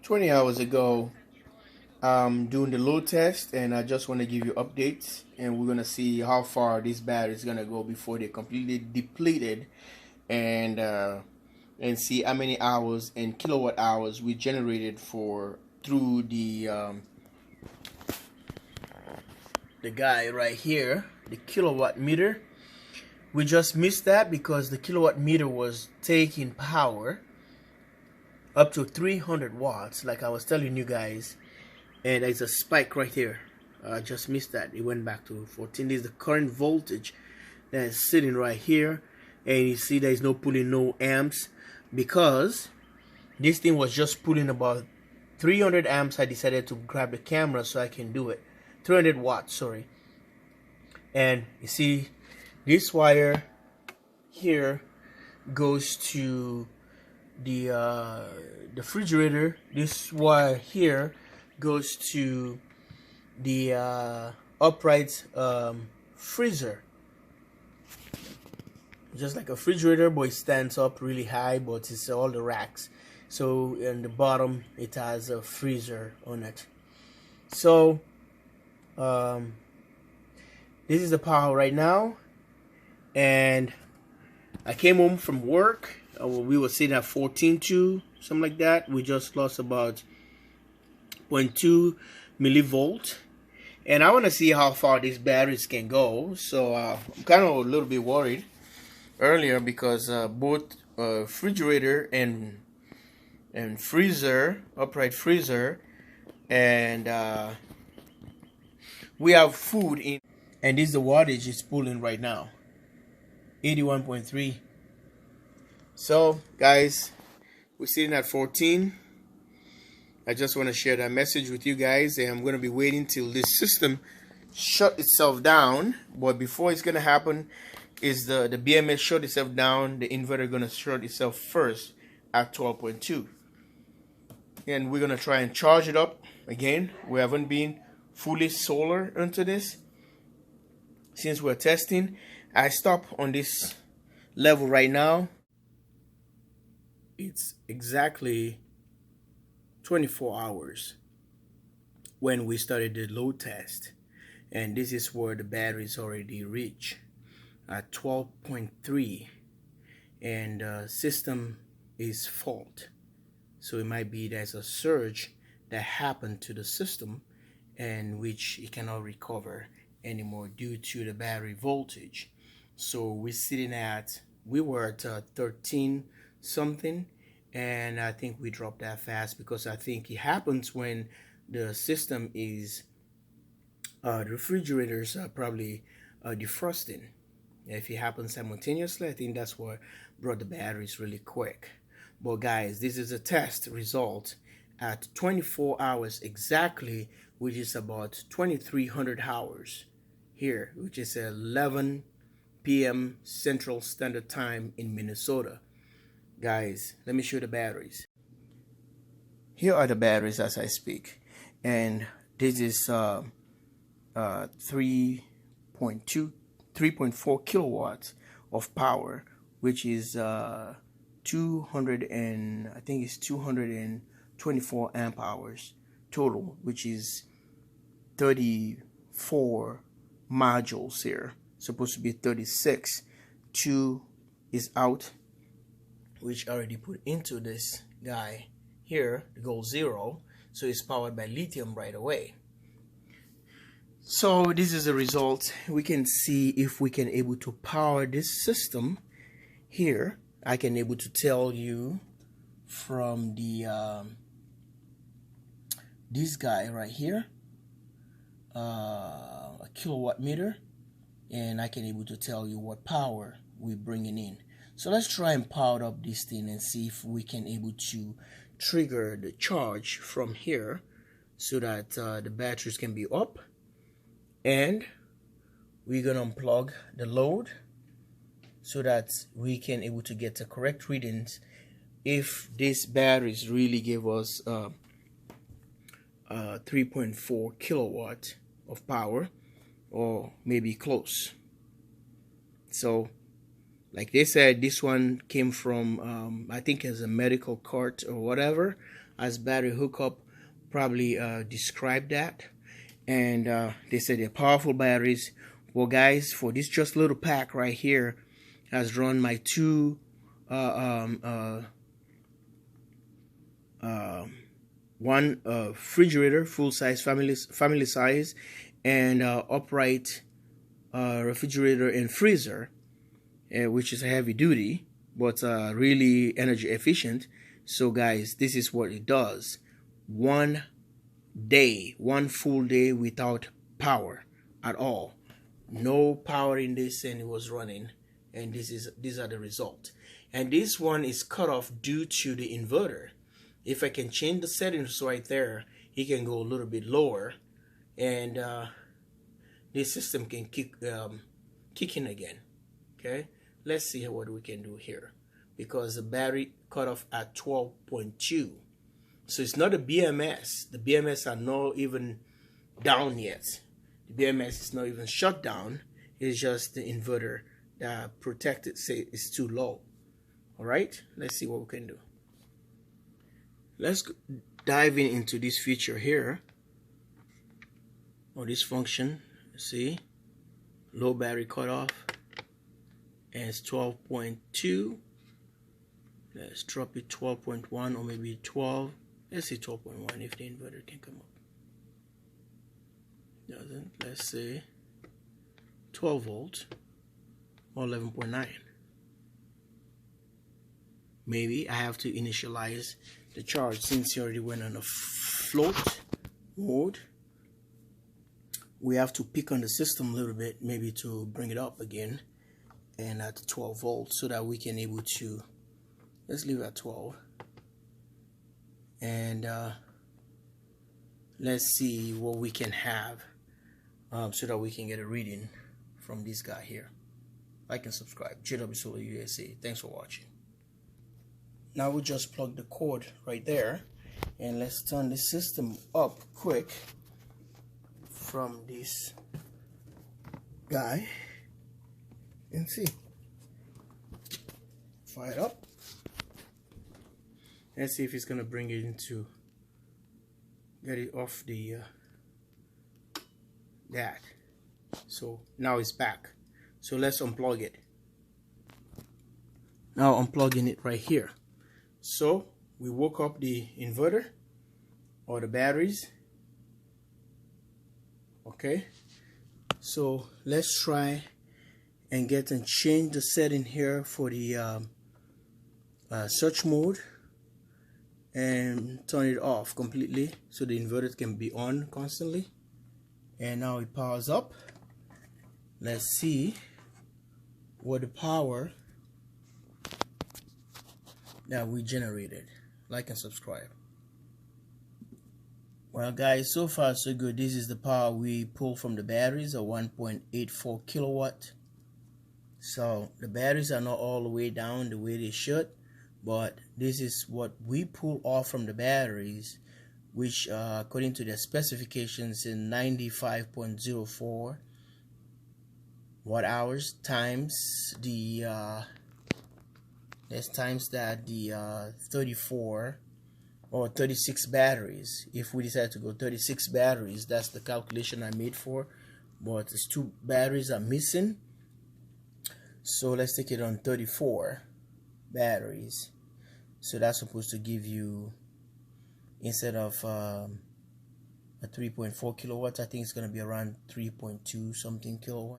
20 hours ago, doing the load test, and I just want to give you updates, and we're gonna see how far this battery is gonna go before they're completely depleted, and see how many hours and kilowatt hours we generated for through the guy right here, the kilowatt meter. We just missed that because the kilowatt meter was taking power up to 300 watts, like I was telling you guys, and there's a spike right here. I just missed that. It went back to 14. This is the current voltage that is sitting right here, and you see there's no pulling, no amps, because this thing was just pulling about 300 amps. I decided to grab the camera so I can do it. 300 watts, sorry. And you see this wire here goes to the refrigerator. This wire here goes to the upright freezer, just like a refrigerator, but it stands up really high, but it's all the racks. So in the bottom it has a freezer on it. So this is the power right now, and I came home from work. We were sitting at 14.2, something like that. We just lost about 0.2 millivolt, and I want to see how far these batteries can go. So I'm kind of a little bit worried earlier because both refrigerator and freezer, upright freezer, and we have food in, and this is the wattage it's pulling right now, 81.3. So guys, we're sitting at 14. I just want to share that message with you guys, and I'm going to be waiting till this system shut itself down. But before it's going to happen is the BMS shut itself down, the inverter going to shut itself first at 12.2, and we're going to try and charge it up again. We haven't been fully solar into this since we're testing. I stop on this level right now. It's exactly 24 hours when we started the load test, and this is where the battery is already reached at 12.3, and system is fault. So it might be there's a surge that happened to the system, and which it cannot recover anymore due to the battery voltage. So we were at 13 something, and I think we dropped that fast because I think it happens when the system is the refrigerators are probably defrosting. If it happens simultaneously, I think that's what brought the batteries really quick. But guys, this is a test result at 24 hours exactly, which is about 2300 hours here, which is 11 p.m. Central Standard Time in Minnesota. Guys, let me show you the batteries. Here are the batteries as I speak, and this is 3.4 kilowatts of power, which is 224 amp hours total, which is 34 modules here. Supposed to be 36. 2 is out, which I already put into this guy here, the goal 0, so it's powered by lithium right away. So this is the result. We can see if we can able to power this system here. I can able to tell you from the this guy right here, a kilowatt meter, and I can able to tell you what power we're bringing in. So let's try and power up this thing and see if we can able to trigger the charge from here so that the batteries can be up, and we're gonna unplug the load so that we can able to get the correct readings if this batteries really give us 3.4 kilowatt of power, or maybe close. So like they said, this one came from I think as a medical cart or whatever. as battery hookup probably describe that. And they said they're powerful batteries. Well, guys, for this just little pack right here has run my two one refrigerator, full size, family size, and upright refrigerator and freezer, which is heavy duty but really energy efficient. So guys, this is what it does. One full day without power at all, no power in this, and it was running, and these are the results. And this one is cut off due to the inverter. If I can change the settings right there, it can go a little bit lower, and this system can kick in again. Okay, let's see what we can do here, because the battery cut off at 12.2. So it's not a BMS. The BMS are not even down yet. The BMS is not even shut down. It's just the inverter that protected say it's too low. All right, let's see what we can do. Let's dive into this feature here, or this function. See, low battery cutoff, and it's 12.2. Let's drop it 12.1 or maybe 12. Let's say 12.1 if the inverter can come up. Doesn't. Let's say 12 volts or 11.9. Maybe I have to initialize the charge since you already went on a float mode. We have to pick on the system a little bit, maybe to bring it up again and at 12 volts, so that we can able to, let's leave it at 12, and let's see what we can have so that we can get a reading from this guy here. Like and subscribe. jwsolarusa. Thanks for watching. Now we just plug the cord right there, and let's turn the system up quick from this guy and see. Fire it up. Let's see if it's gonna bring it into, get it off the that. So now it's back. So let's unplug it. Now unplugging it right here. So we woke up the inverter or the batteries. Okay, so let's try and get and change the setting here for the search mode and turn it off completely so the inverter can be on constantly. And now it powers up. Let's see what the power that we generated. Like and subscribe. Well guys, so far so good. This is the power we pull from the batteries, a 1.84 kilowatt. So the batteries are not all the way down the way they should, but this is what we pull off from the batteries, which according to the specifications in 95.04 watt hours times the let's times that the 34 or 36 batteries. If we decide to go 36 batteries, that's the calculation I made for, but these 2 batteries are missing, so let's take it on 34 batteries. So that's supposed to give you, instead of a 3.4 kilowatts, I think it's going to be around 3.2 something kilowatt.